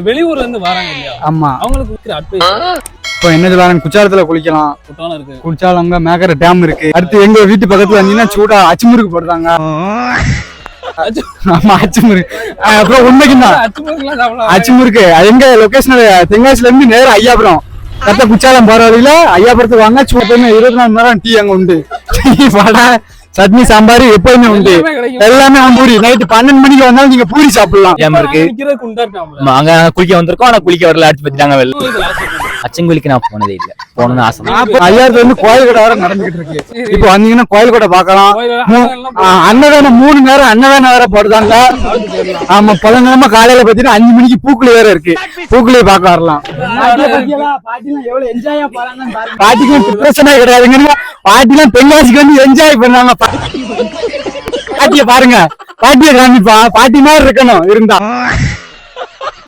வெளியூர்ல இருந்து வராங்க இல்லையா? ஆமா. அவங்களுக்கு அட்வைஸ் இப்போ என்ன சொல்லலாம், குற்றாலத்துல குளிக்கலாம். குற்றாலம் அங்க மேகர டேம் இருக்கு. அடுத்து எங்க வீட்டு பக்கத்துல வந்தீங்கன்னா சூடா அச்சுமுறுக்கு போடுறாங்க. ஆமா, அச்சுமுறுக்கு. அப்புறம் உண்மைக்குதான் அச்சுமுறுக்கு எங்க லொகேஷன் தென்காசில இருந்து நேரம் ஐயாபுரம் கரெக்டா குற்றாலம் போற வழியில ஐயாபுரத்துக்கு வாங்க. எப்பவுமே 24 மணி நேரம் டீ அங்க உண்டு. வடை, சட்னி, சாம்பார் எப்பவுமே உண்டு. எல்லாமே பூரி. நைட்டு 12 மணிக்கு வந்தாலும் நீங்க பூரி சாப்பிடலாம். அங்க குளிக்க வந்திருக்கோம், ஆனா குளிக்க வரல. அடிச்சு பத்திட்டாங்க. அச்சங்குளிக்கு நான் போனதே இல்ல. போகணும்னு ஆசை. ஐயாயிரத்துல இருந்து கோயில் கடை வர நடந்துகிட்டு இருக்கு. இப்போ வந்தீங்கன்னா கோயில் கடை பாக்கலாம். அன்னதானம் 3 நேரம் அன்னதானம் வேற போடுறாங்க. ஆமா, 10 நேரமா காலையில பாத்தீங்கன்னா 5 மணிக்கு பூக்குழி வேற இருக்கு. பூக்குழியை பார்க்க வரலாம். பாட்டிக்கு பிரச்சனை கிடையாதுங்க. பாட்டிலாம் தென்காசிக்கு வந்து என்ஜாய் பண்ணாங்க. பாட்டிய பாருங்க, பாட்டிய காமிப்பா. பாட்டி மாதிரி இருக்கணும் இருந்தா.